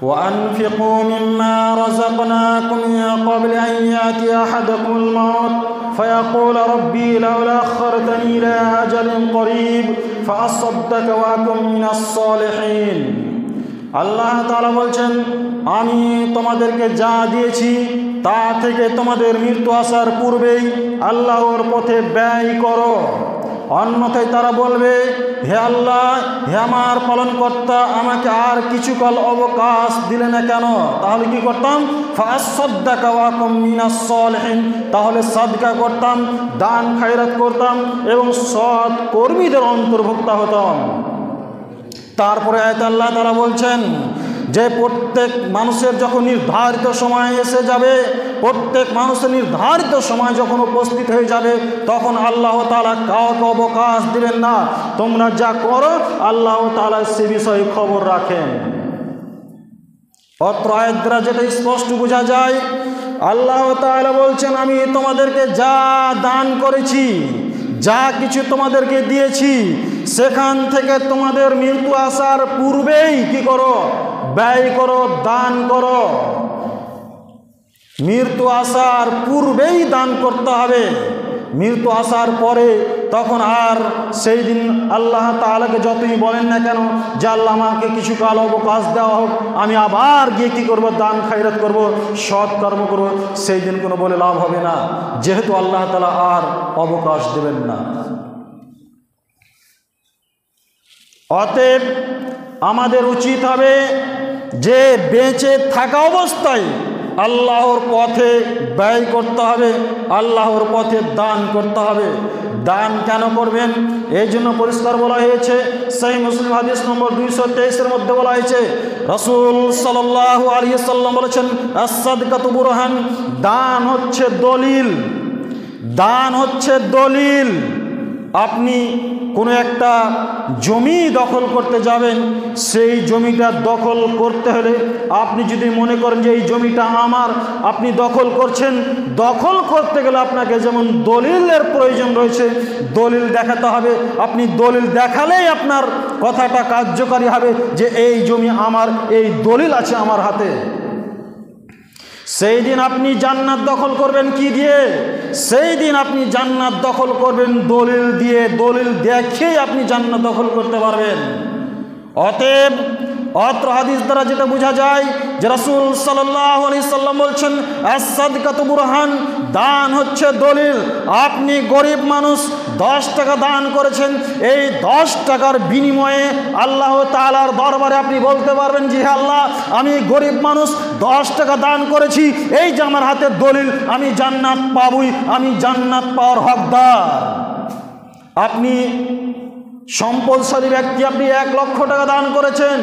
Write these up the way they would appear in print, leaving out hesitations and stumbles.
وأنفقوا مما رزقناكم من قبل أن يأتي أحدكم الموت فيقول ربي لولا أخرتني إلى أجل قريب فأصدق وأكن من الصالحين। আল্লাহ তাআলা বলছেন, আমি তোমাদেরকে যা দিয়েছি তা থেকে তোমাদের মৃত্যু আসার পূর্বেই আল্লাহর পথে ব্যয় করো। অন্যথায় তারা বলবে, হে আল্লাহ, হে আমার পালনকর্তা, আমাকে আর কিছুকাল অবকাশ দিলে না কেন? তাহলে কি করতাম? ফাসাদদাকা ওয়া কুম মিনাস সালিহিন, তাহলে সাদকা করতাম, দান খায়রাত করতাম এবং সৎ কর্মীদের অন্তর্ভুক্ত হতাম। তারপরে আয়াতে আল্লাহ তাআলা বলছেন যে প্রত্যেক মানুষের যখন নির্ধারিত সময় এসে যাবে, প্রত্যেক মানুষের নির্ধারিত সময় যখন উপস্থিত হয়ে যাবে, তখন আল্লাহ তাআলা কাউকে অবকাশ দিবেন না। তোমরা যা করো আল্লাহ তাআলা সে বিষয়ে খবর রাখেন। অত্র আয়াত দ্বারা যেটা স্পষ্ট বোঝা যায়, আল্লাহ তাআলা বলছেন, আমি তোমাদেরকে যা দান করেছি, যা কিছু তোমাদেরকে দিয়েছি, সেখান থেকে তোমাদের মৃত্যু আসার পূর্বেই কি করো? ব্যয় করো, দান করো। মৃত্যু আসার পূর্বেই দান করতে হবে। মৃত্যু আসার পরে তখন আর সেই দিন আল্লাহ তাআলাকে যতই বলেন না কেন যে আল্লাহ আমাকে কিছু কাল অবকাশ দেওয়া হোক, আমি আবার গিয়ে কী করবো? দান খায়রাত করব, সৎ কর্ম করব, সেই দিন কোনো বলে লাভ হবে না, যেহেতু আল্লাহ তাআলা আর অবকাশ দেবেন না। অতএব আমাদের উচিত হবে যে বেঁচে থাকা অবস্থায় আল্লাহর পথে ব্যয় করতে হবে, আল্লাহর পথে দান করতে হবে। দান কেন করবেন? এই জন্য পরিষ্কার বলা হয়েছে, সহিহ মুসলিম হাদিস নম্বর 223-এর মধ্যে বলা হয়েছে, রাসূল সাল্লাল্লাহু আলাইহি ওয়াসাল্লাম বলেছেন, আস-সাদকাতু বুরহান, দান হচ্ছে দলিল। দান হচ্ছে দলিল। আপনি কোনো একটা জমি দখল করতে যাবেন, সেই জমিটা দখল করতে হলে আপনি যদি মনে করেন যে এই জমিটা আমার, আপনি দখল করছেন, দখল করতে গেলে আপনাকে যেমন দলিলের প্রয়োজন রয়েছে, দলিল দেখাতে হবে। আপনি দলিল দেখালেই আপনার কথাটা কার্যকারী হবে যে এই জমি আমার, এই দলিল আছে আমার হাতে। সেই দিন আপনি জান্নাত দখল করবেন কি দিয়ে? সেই দিন আপনি জান্নাত দখল করবেন দলিল দিয়ে। দলিল দেখেই আপনি জান্নাত দখল করতে পারবেন। অতএব অত্র হাদিস দ্বারা যেটা বোঝা যায় যে রাসূল সাল্লাল্লাহু আলাইহি সাল্লাম বলছেন, আস-সাদকাতু বুরহান, দান হচ্ছে দলিল। আপনি গরিব মানুষ 10 টাকা দান করেছেন, এই 10 টাকার বিনিময়ে আল্লাহ তাআলার দরবারে আপনি বলতে পারবেন, জি আল্লাহ, আমি গরিব মানুষ 10 টাকা দান করেছি, এই যে আমার হাতে দলিল, আমি জান্নাত পাবই, আমি জান্নাত পাওয়ার হকদার। আপনি সম্পদশালী ব্যক্তি, আপনি 1 লক্ষ টাকা দান করেছেন,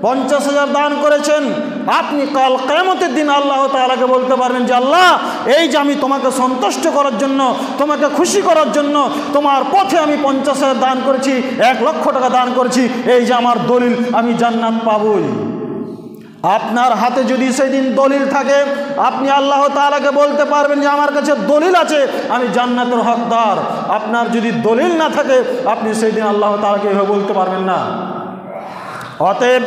50,000 দান করেছেন, আপনি কাল কিয়ামতের দিন আল্লাহ তাআলাকে বলতে পারবেন যে আল্লাহ, এই যে আমি তোমাকে সন্তুষ্ট করার জন্য, তোমাকে খুশি করার জন্য তোমার পথে আমি 50,000 দান করেছি, 1 লক্ষ টাকা দান করেছি, এই যে আমার দলিল, আমি জান্নাত পাবই। আপনার হাতে যদি সেই দিন দলিল থাকে, আপনি আল্লাহ তাআলাকে বলতে পারবেন যে আমার কাছে দলিল আছে, আমি জান্নাতের হকদার। আপনার যদি দলিল না থাকে, আপনি সেই দিন আল্লাহ তাআলাকে এভাবে বলতে পারবেন না। অতএব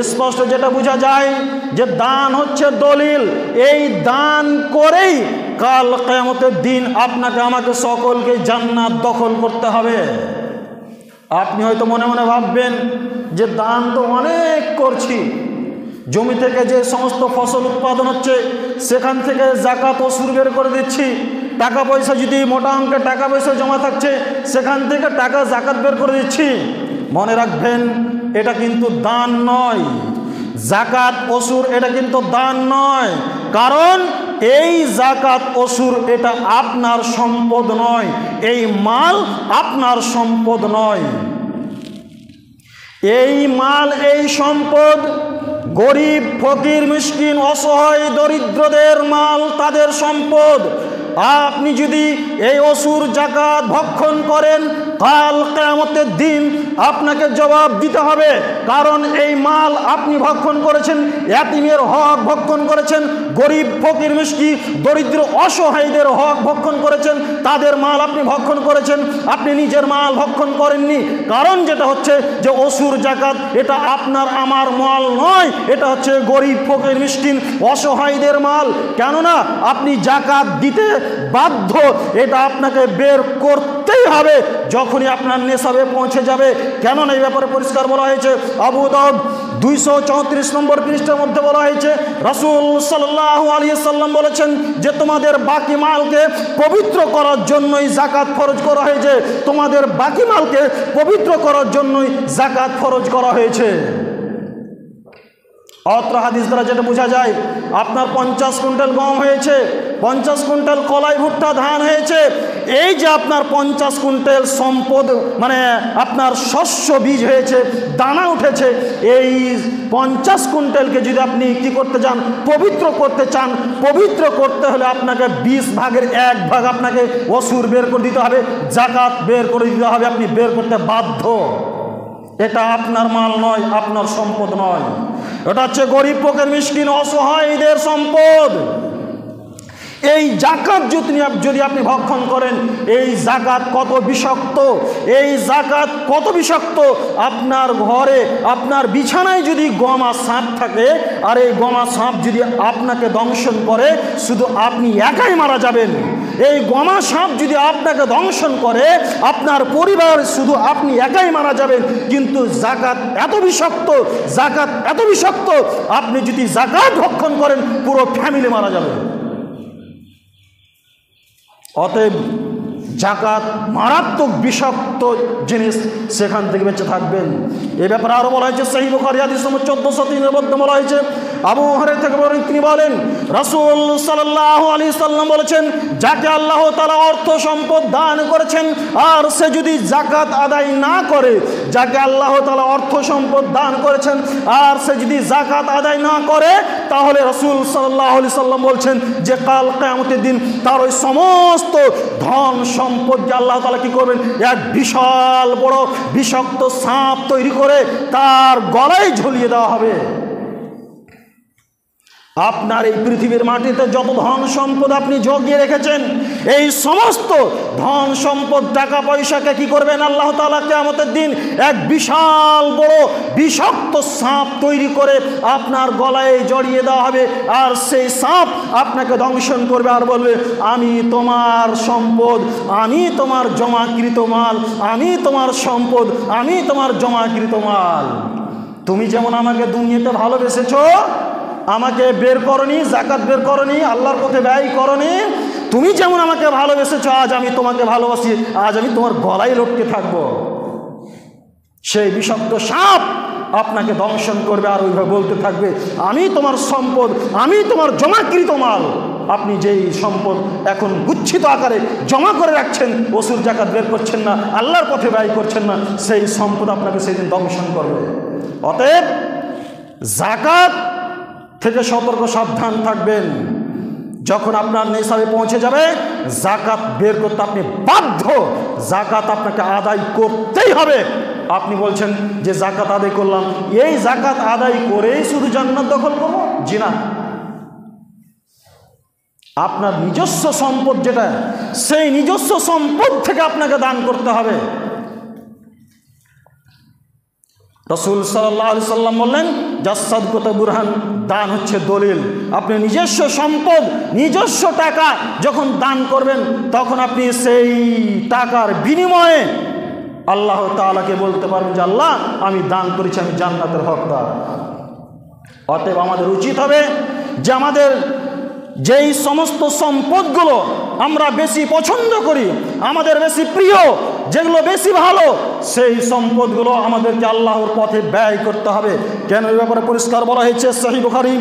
স্পষ্ট যেটা বোঝা যায় যে দান হচ্ছে দলিল। এই দান করেই কাল কিয়ামতের দিন আপনাকে আমাকে সকলকে জান্নাত দখল করতে হবে। আপনি হয়তো মনে মনে ভাববেন যে দান তো অনেক করছি, জমি থেকে যে সমস্ত ফসল উৎপাদন হচ্ছে সেখান থেকে যাকাত ওসুর বের করে দিচ্ছি, টাকা পয়সা যদি মোটা অঙ্কের টাকা পয়সা জমা থাকছে সেখান থেকে টাকা যাকাত বের করে দিচ্ছি। মনে রাখবেন, এটা কিন্তু দান নয়। যাকাত ওসুর এটা কিন্তু দান নয়, কারণ এই যাকাত ওসুর এটা আপনার সম্পদ নয়, এই মাল আপনার সম্পদ নয়। এই মাল, এই সম্পদ গরিব, ফকির, মিসকিন, অসহায়, দরিদ্রদের মাল, তাদের সম্পদ। আপনি যদি এই ওসুর যাকাত ভক্ষণ করেন, কাল কিয়ামতের দিন আপনাকে জবাব দিতে হবে। কারণ এই মাল আপনি ভক্ষণ করেছেন, ইয়াতীমের হক ভক্ষণ করেছেন, গরিব ফকির মিসকিন দরিদ্র অসহায়দের হক ভক্ষণ করেছেন, তাদের মাল আপনি ভক্ষণ করেছেন, আপনি নিজের মাল ভক্ষণ করেননি। কারণ যেটা হচ্ছে যে অসুর জাকাত এটা আপনার আমার মাল নয়, এটা হচ্ছে গরিব ফকির মিসকিন অসহায়দের মাল। কেননা আপনি জাকাত দিতে বাধ্য, এটা আপনাকে বের করতেই হবে যখনই আপনার নেশাবে পৌঁছে যাবে। কেননা এই ব্যাপারে পরিষ্কার বলা হয়েছে, আবু দাউদ 234 নম্বর পৃষ্ঠার মধ্যে বলা হয়েছে, রাসূল সাল্লাল্লাহু আলাইহি সাল্লাম বলেছেন যে তোমাদের বাকি মালকে পবিত্র করার জন্যই জাকাত ফরজ করা হয়েছে, তোমাদের বাকি মালকে পবিত্র করার জন্যই জাকাত ফরজ করা হয়েছে। অত্র হাদিস দ্বারা যেটা বোঝা যায়, আপনার 50 কুইন্টাল গম হয়েছে, 50 কুইন্টাল কলাই ভুট্টা ধান হয়েছে, এই যে আপনার 50 কুইন্টাল সম্পদ মানে আপনার শস্য বীজ হয়েছে, দানা উঠেছে, এই 50 কুইন্টালকে যদি আপনি কি করতে চান, পবিত্র করতে চান, পবিত্র করতে হলে আপনাকে 20 ভাগের 1 ভাগ আপনাকে ওসুর বের করে দিতে হবে, জাকাত বের করে দিতে হবে, আপনি বের করতে বাধ্য। এটা আপনার মাল নয়, আপনার সম্পদ নয়, এটা হচ্ছে গরিব ফকির মিসকিন অসহায়দের সম্পদ। এই জাকাত যদি আপনি ভক্ষণ করেন, এই জাকাত কত বিষাক্ত, এই জাকাত কত বিষাক্ত। আপনার ঘরে আপনার বিছানায় যদি গমা সাপ থাকে, আর এই গমা সাপ যদি আপনাকে দংশন করে, শুধু আপনি একাই মারা যাবেন। এই গমা সাপ যদি আপনাকে দংশন করে, আপনার পরিবার শুধু আপনি একাই মারা যাবেন। কিন্তু জাকাত এত বিষাক্ত, জাকাত এত বিষাক্ত, আপনি যদি জাকাত ভক্ষণ করেন পুরো ফ্যামিলি মারা যাবে। অতএব জাকাত মারাত্মক বিষাক্ত জিনিস, সেখান থেকে বেঁচে থাকবেন। এ ব্যাপারে আরো বলা হয়েছে, সহিহ বুখারী হাদিস নম্বর 1403 মধ্যে বলা হয়েছে, আবু হুরায়রা থেকে বলেন, তিনি বলেন রাসূল সাল্লাল্লাহু আলাইহি সাল্লাম বলেছেন, যাকে আল্লাহ তাআলা অর্থ সম্পদ দান করেছেন আর সে যদি জাকাত আদায় না করে, যাকে আল্লাহ তাআলা অর্থ সম্পদ দান করেছেন আর সে যদি জাকাত আদায় না করে, তাহলে রাসূল সাল্লাল্লাহু আলাইহি সাল্লাম বলছেন যে কাল কিয়ামতের দিন তার ওই সমস্ত ধন সম্পদ আল্লাহ তাআলা কি করবেন, এক বিশাল বড় বিষাক্ত সাপ তৈরি করে তার গলায় ঝুলিয়ে দেওয়া হবে। আপনার এই পৃথিবীর মাটিতে যত ধন সম্পদ আপনি জগিয়ে রেখেছেন, এই সমস্ত ধন সম্পদ টাকা পয়সাকে কি করবেন আল্লাহ তাআলা কিয়ামতের দিন এক বিশাল বড় বিষাক্ত সাপ তৈরি করে আপনার গলায় জড়িয়ে দেওয়া হবে। আর সেই সাপ আপনাকে দংশন করবে আর বলবে, আমি তোমার সম্পদ, আমি তোমার জমাকৃত মাল, আমি তোমার সম্পদ, আমি তোমার জমাকৃত মাল। তুমি যেমন আমাকে দুনিয়াতে ভালোবেসেছো, আমাকে বের করনি, জাকাত বের করনি, আল্লাহর পথে ব্যয় করনি, তুমি যেমন আমাকে ভালোবেসেছো, আজ আমি তোমাকে ভালোবাসি, আজ আমি তোমার গলায় লটকে থাকবো। সেই বিষাক্ত সাপ আপনাকে দংশন করবে আর ওইভাবে বলতে থাকবে, আমি তোমার সম্পদ, আমি তোমার জমাকৃত মাল। আপনি যেই সম্পদ এখন গুচ্ছিত আকারে জমা করে রাখছেন, ওসুর জাকাত বের করছেন না, আল্লাহর পথে ব্যয় করছেন না, সেই সম্পদ আপনাকে সেদিন দংশন করবে। অতএব জাকাত থেকে সতর্ক সাবধান থাকবেন। যখন আপনার নিসাবে পৌঁছে যাবে, জাকাত বের করতে আপনি বাধ্য, জাকাত আপনাকে আদায় করতেই হবে। আপনি বলছেন যে জাকাত আদায় করলাম, এই জাকাত আদায় করেই শুধু জান্নাত দখল করবো? জি না, আপনার নিজস্ব সম্পদ যেটা, সেই নিজস্ব সম্পদ থেকে আপনাকে দান করতে হবে। রাসূল সাল্লাল্লাহু আলাইহি সাল্লাম বললেন, জাসাদকত বুরহান, দান হচ্ছে দলিল। আপনি নিজস্ব সম্পদ, নিজস্ব টাকা যখন দান করবেন, তখন আপনি সেই টাকার বিনিময়ে আল্লাহ তাআলাকে বলতে পারবেন যে আল্লাহ, আমি দান করেছি, আমি জান্নাতের হকদার। অতএব আমাদের উচিত হবে যে আমাদের যেই সমস্ত সম্পদগুলো আমরা বেশি পছন্দ করি, আমাদের বেশি প্রিয়, যেগুলো বেশি ভালো, সেই সম্পদগুলো আমাদেরকে আল্লাহর পথে ব্যয় করতে হবে। কেন এই ব্যাপারে পরিষ্কার বলা হয়েছে, সহিহ বুখারী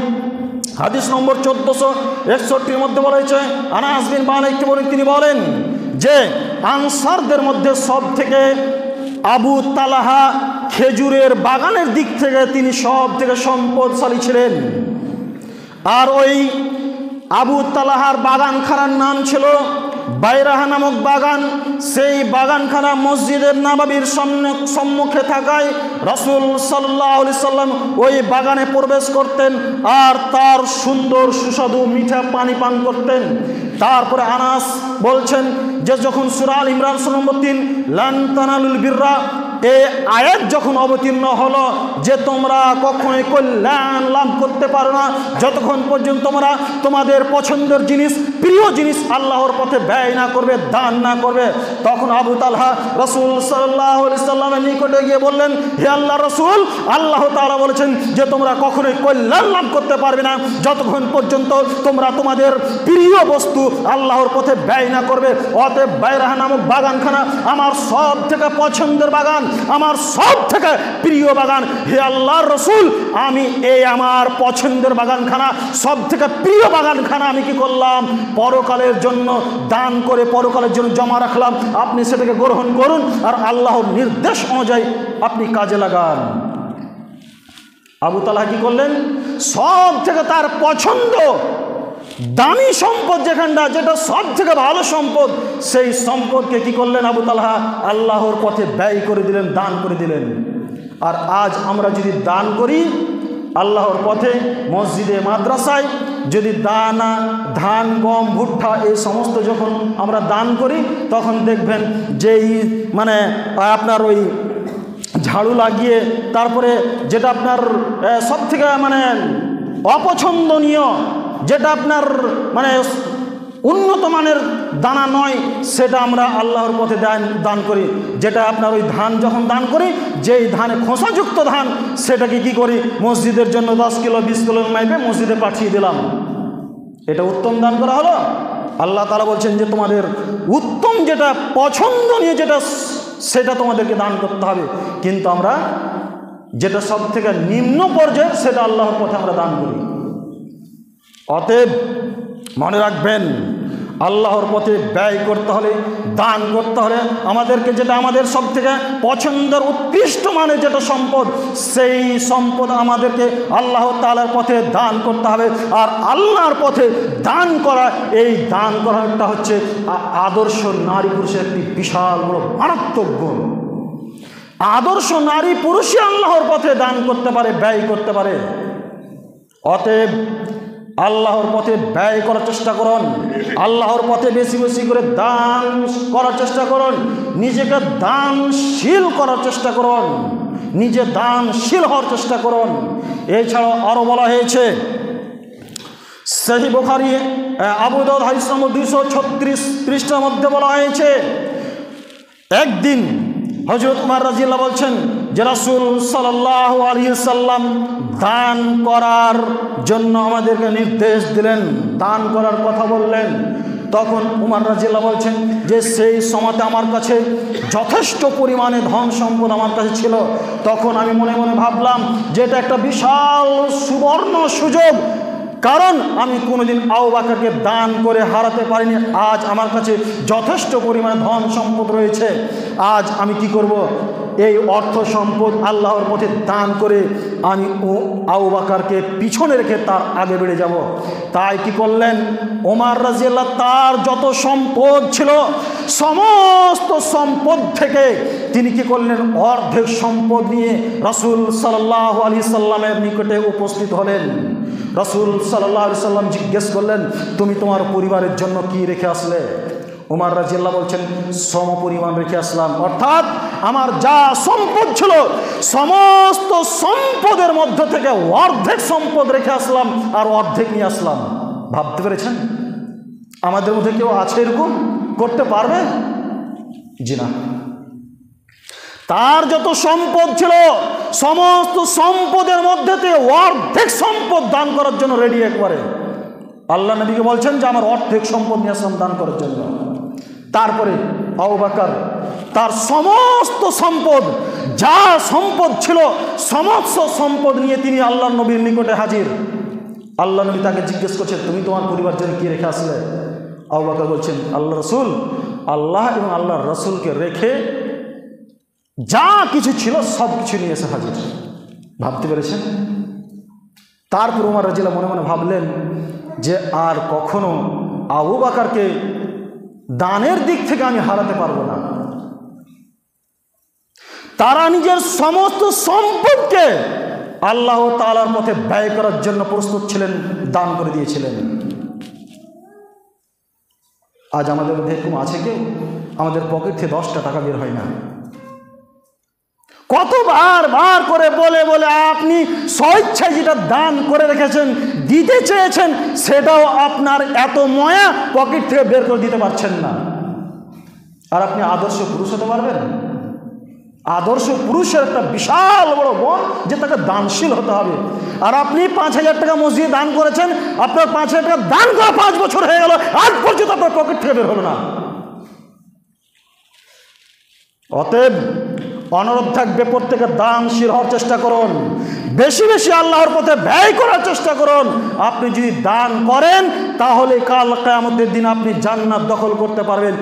হাদিস নম্বর 1461 মধ্যে বলা হয়েছে, আনাস বিন মালিক তিনি বলেন যে আনসারদের মধ্যে সব থেকে আবু তালহা খেজুরের বাগানের দিক থেকে তিনি সব থেকে সম্পদশালী ছিলেন। আর ওই আবু তালহার বাগানখানার নাম ছিল বাইরাহা নামক বাগান, সেই বাগানখানা মসজিদের নববীর সম্মুখে থাকায় রাসূল সাল্লাল্লাহু আলাইহি সাল্লাম ওই বাগানে প্রবেশ করতেন আর তার সুন্দর সুস্বাদু মিঠা পানি পান করতেন। তারপরে আনাস বলছেন যে যখন সূরা আল ইমরান সূরা নম্বর 3 লান তানালুল বিররা এই আয়াত যখন অবতীর্ণ হলো যে তোমরা কখনোই কল্যাণ লাভ করতে পারো না যতক্ষণ পর্যন্ত তোমরা তোমাদের পছন্দের জিনিস, প্রিয় জিনিস আল্লাহর পথে ব্যয় না করবে, দান না করবে, তখন আবু তালহা রাসূল সাল্লাল্লাহু আলাইহি সাল্লামের নিকটে গিয়ে বললেন, হে আল্লাহর রাসূল, আল্লাহ তাআলা বলেছেন যে তোমরা কখনোই কল্যাণ লাভ করতে পারবে না যতক্ষণ পর্যন্ত তোমরা তোমাদের প্রিয় বস্তু আল্লাহর পথে ব্যয় না করবে। অতএব বাইরাহা নামক বাগানখানা আমার সব থেকে পছন্দের বাগান, আমার সব থেকে প্রিয় বাগান। হে আল্লাহর রাসূল, আমি এই আমার পছন্দের বাগানখানা, সব থেকে প্রিয় বাগানখানা আমি কি করলাম, পরকালের জন্য দান করে পরকালের জন্য জমা রাখলাম, আপনি সেটাকে গ্রহণ করুন আর আল্লাহর নির্দেশ অনুযায়ী আপনি কাজে লাগান। আবু তালহা কি করলেন, সব থেকে তার পছন্দ দামি সম্পদ যেটা সব থেকে ভালো সম্পদ, সেই সম্পদকে কি করলেন আবু তালহা, আল্লাহর পথে ব্যয় করে দিলেন, দান করে দিলেন। আর আজ আমরা যদি দান করি আল্লাহর পথে, মসজিদে মাদ্রাসায় যদি দানা, ধান, গম, ভুট্টা এই সমস্ত যখন আমরা দান করি তখন দেখবেন যেই মানে আপনার ওই ঝাড়ু লাগিয়ে তারপরে যেটা আপনার সব থেকে মানে অপছন্দনীয়, যেটা আপনার মানে উন্নত মানের দানা নয়, সেটা আমরা আল্লাহর পথে দান করি। যেটা আপনার ওই ধান যখন দান করি, যেই ধানে খোসাযুক্ত ধান, সেটাকে কি করি, মসজিদের জন্য 10 কিলো 20 কিলো মাইপে মসজিদে পাঠিয়ে দিলাম। এটা উত্তম দান করা হলো। আল্লাহ তাআলা বলছেন যে তোমাদের উত্তম যেটা পছন্দনীয় যেটা সেটা তোমাদেরকে দান করতে হবে, কিন্তু আমরা যেটা সব থেকে নিম্ন পর্যায়ে সেটা আল্লাহর পথে আমরা দান করি। অতএব মনে রাখবেন, আল্লাহর পথে ব্যয় করতে হলে, দান করতে হলে আমাদেরকে যেটা আমাদের সব থেকে পছন্দের উৎকৃষ্ট মানের যেটা সম্পদ, সেই সম্পদ আমাদেরকে আল্লাহ তাআলার পথে দান করতে হবে। আর আল্লাহর পথে দান করা, এই দান করাটা হচ্ছে আদর্শ নারী পুরুষের একটি বিশাল বড় মারাত্মক গুণ। আদর্শ নারী পুরুষই আল্লাহর পথে দান করতে পারে, ব্যয় করতে পারে। অতএব আল্লাহর পথে ব্যয় করার চেষ্টা করুন, আল্লাহর পথে বেশি বেশি করে দান করার চেষ্টা করুন, নিজেকে দানশীল করার চেষ্টা করুন, নিজে দানশীল হওয়ার চেষ্টা করুন। এছাড়াও আরও বলা হয়েছে সহিহ বুখারী আবু দাউদ হাদিস নম্বর 236 পৃষ্ঠার মধ্যে বলা হয়েছে, একদিন হযরত উমর রাদিয়াল্লাহু বলছেন যে রাসূল সাল্লাল্লাহু আলাইহি সাল্লাম দান করার জন্য আমাদেরকে নির্দেশ দিলেন, দান করার কথা বললেন। তখন উমর রাদিয়াল্লাহু বলছেন যে সেই সময়তে আমার কাছে যথেষ্ট পরিমাণে ধন সম্পদ আমার কাছে ছিল। তখন আমি মনে মনে ভাবলাম যে এটা একটা বিশাল সুবর্ণ সুযোগ, কারণ আমি কোনোদিন আবু বকরকে দান করে হারাতে পারিনি। আজ আমার কাছে যথেষ্ট পরিমাণে ধন সম্পদ রয়েছে, আজ আমি কি করব, এই অর্থ সম্পদ আল্লাহর পথে দান করে আমি আবু বকরকে পিছনে রেখে তার আগে বেড়ে যাব। তাই কি করলেন, ওমর রাদিয়াল্লাহু তার যত সম্পদ ছিল সমস্ত সম্পদ থেকে তিনি কি করলেন, অর্ধেক সম্পদ নিয়ে রাসূল সাল্লাল্লাহু আলাইহি সাল্লামের নিকটে উপস্থিত হলেন। রাসূল সাল্লাল্লাহু আলাইহি সাল্লাম জিজ্ঞেস করলেন, তুমি তোমার পরিবারের জন্য কি রেখে আসলে? ওমর রাদিয়াল্লাহু বলছেন, সম পরিমাণ রেখে আসলাম, অর্থাৎ আমার যা সম্পদ ছিল সমস্ত সম্পদের মধ্য থেকে অর্ধেক সম্পদ রেখে আসলাম আর অর্ধেক নিয়ে আসলাম। ভাবতে পেরেছেন? আমাদের মধ্যে কেউ আছে এরকম করতে পারবে? জি না। তার যত সম্পদ ছিল সমস্ত সম্পদের মধ্যে থেকে অর্ধেক সম্পদ দান করার জন্য রেডি একবারে। আল্লাহ নবীকে বলছেন যে আমার অর্ধেক সম্পদ নিয়ে আসলাম দান করার জন্য। তারপরে আবু বকর তার সমস্ত সম্পদ, যা সম্পদ ছিল সমস্ত সম্পদ নিয়ে তিনি আল্লাহ নবীর নিকটে হাজির। আল্লাহ নবী তাকে জিজ্ঞেস করছেন, তুমি তোমার পরিবার জন্য কি রেখে আসলে? আবু বকর বলছেন, আল্লাহ রসুল, আল্লাহ এবং আল্লাহর রসুলকে রেখে যা কিছু ছিল সব কিছু নিয়ে এসে হাজির। ভাবতে পেরেছেন? তারপর ওমর রাদিয়াল্লাহু মনে মনে ভাবলেন যে আর কখনো আবু বকরকে দানের দিক থেকে আমি হারাতে পারবো না। তারা নিজের সমস্ত সম্পদকে আল্লাহ তাআলার পথে ব্যয় করার জন্য প্রস্তুত ছিলেন, দান করে দিয়েছিলেন। আজ আমাদের মধ্যে এরকম আছে কেউ? আমাদের পকেট থেকে 10টা টাকা বের হয় না। কতবার বার করে বলে বলে আপনি স্বেচ্ছায় যেটা দান করে রেখেছেন, দিতে চেয়েছেন, সেটাও আপনার এত ময়া পকেট থেকে বের করে দিতে পারছেন না। আর আপনি আদর্শ পুরুষ হতে পারবেন? আদর্শ পুরুষের একটা বিশাল বড় গুণ যে তাকে দানশীল হতে হবে। আর আপনি 5,000 টাকা মসজিদে দান করেছেন, আপনার 5,000 টাকা দান করা 5 বছর হয়ে গেল, আজ পর্যন্ত আপনার পকেট থেকে বের হলো না। অতএব অনুরোধ থাকবে, প্রত্যেকে দানশীল হওয়ার চেষ্টা করুন, বেশি বেশি আল্লাহর পথে ব্যয় করার চেষ্টা করুন। আপনি যদি দান করেন তাহলে কাল কিয়ামতের দিন আপনি জান্নাত দখল করতে পারবেন।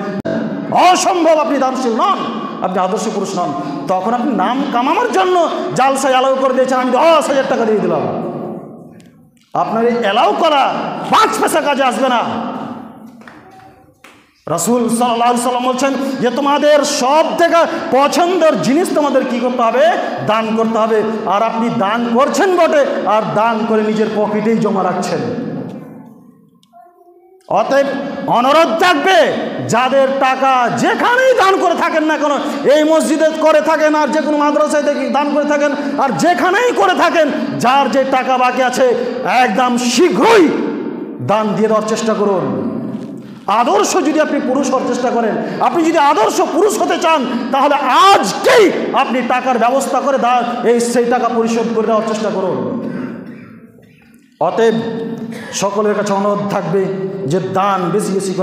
অসম্ভব আপনি দানশীল নন, আপনি আদর্শ পুরুষ নন। তখন আপনি নাম কামানোর জন্য জালসায় অ্যালাউ করে দিয়েছেন, আমি 10,000 টাকা দিয়ে দিলাম। আপনার এই অ্যালাউ করা 5 পয়সা কাজে আসবে না। রাসূল সাল্লাল্লাহু আলাইহি সাল্লাম বলছেন যে তোমাদের সব থেকে পছন্দের জিনিস তোমাদের কি করতে হবে? দান করতে হবে। আর আপনি দান করছেন বটে, আর দান করে নিজের পকেটেই জমা রাখছেন। অতএব অনুরোধ থাকবে, যাদের টাকা যেখানেই দান করে থাকেন না কেন, এই মসজিদে করে থাকেন, আর যে কোনো মাদ্রাসায় দান করে থাকেন, আর যেখানেই করে থাকেন, যার যে টাকা বাকি আছে একদম শীঘ্রই দান দিয়ে দেওয়ার চেষ্টা করুন। আদর্শ যদি আপনি পুরুষ হওয়ার চেষ্টা করেন, আপনি যদি আদর্শ পুরুষ হতে চান, তাহলে আজকেই আপনি টাকার ব্যবস্থা করে সেই টাকা পরিশোধ করে দেওয়ার চেষ্টা করুন। অতএব সকলের কাছে অনুরোধ থাকবে যে দান বেশি বেশি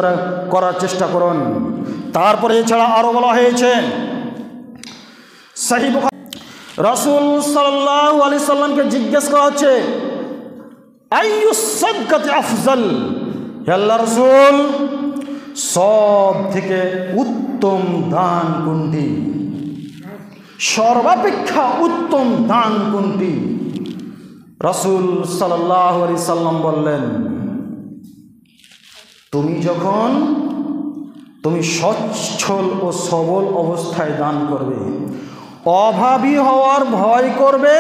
করার চেষ্টা করুন। তারপরে এছাড়া আরও বলা হয়েছে, সহিহ বুখারী, রাসূল সাল্লাল্লাহু আলাইহি সাল্লামকে জিজ্ঞেস করা হচ্ছে, আইয়ুস সাদকাতি আফজাল, হে আল্লাহর রাসূল, সব থেকে উত্তম দান কোনটি? সর্বাপেক্ষা উত্তম দান কোনটি? রাসূল সাল্লাল্লাহু আলাইহি সাল্লাম বললেন, তুমি সচ্ছল ও সবল অবস্থায় দান করবে, অভাবী হওয়ার ভয় করবে,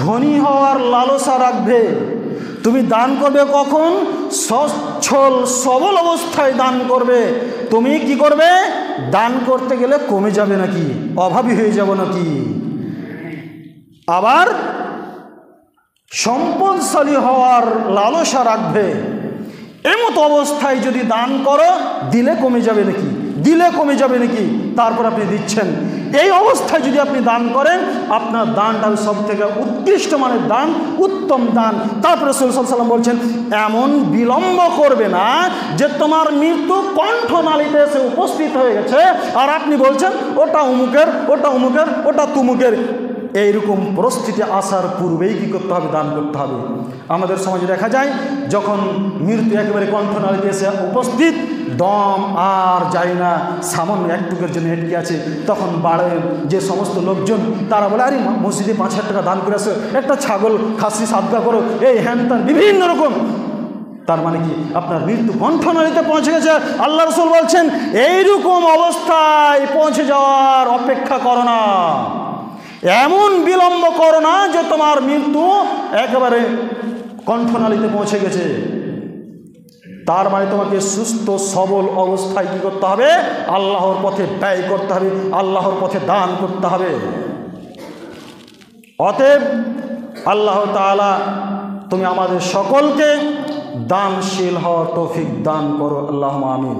ধনী হওয়ার লালসা রাখবে। তুমি দান করবে কখন? সচ্ছল সবল অবস্থায় দান করবে। তুমি কি করবে? দান করতে গেলে কমে যাবে নাকি? অভাবী হয়ে যাব নাকি? আবার সম্পদশালী হওয়ার লালসা রাখবে। এমতো অবস্থায় যদি দান করো, দিলে কমে যাবে নাকি? তারপর আপনি দিচ্ছেন। এই অবস্থায় যদি আপনি দান করেন, আপনার দানটা সব থেকে উৎকৃষ্ট মানের দান, উত্তম দান। তারপরে রাসূল সাল্লাল্লাহু আলাইহি ওয়াসাল্লাম বলছেন, এমন বিলম্ব করবে না যে তোমার মৃত্যু কণ্ঠনালীতে এসে উপস্থিত হয়ে গেছে, আর আপনি বলছেন ওটা অমুকের, ওটা তুমুকের। এইরকম পরিস্থিতি আসার পূর্বেই কী করতে হবে? দান করতে হবে। আমাদের সমাজে দেখা যায়, যখন মৃত্যু একেবারে কণ্ঠনালীতে এসে উপস্থিত, দম আর যায় না, সামান্য একটুকের জন্য আটকে আছে, তখন বাড়ে যে সমস্ত লোকজন, তারা বলে, আরে মসজিদে 5,000 টাকা দান করে আসো, একটা ছাগল খাসি সাদকা করো, এই হ্যান ত্যান বিভিন্ন রকম। তার মানে কি? আপনার মৃত্যু কণ্ঠনালীতে পৌঁছে গেছে। আল্লাহ রাসূল বলছেন, এইরকম অবস্থায় পৌঁছে যাওয়ার অপেক্ষা করো না, এমন বিলম্ব করো না যে তোমার মৃত্যু একেবারে কণ্ঠনালীতে পৌঁছে গেছে। তার মানে তোমাকে সুস্থ সবল অবস্থায় কী করতে হবে? আল্লাহর পথে ব্যয় করতে হবে, আল্লাহর পথে দান করতে হবে। অতএব আল্লাহ তাআলা তুমি আমাদের সকলকে দানশীল হওয়ার তৌফিক দান করো। আল্লাহুম্মা আমিন।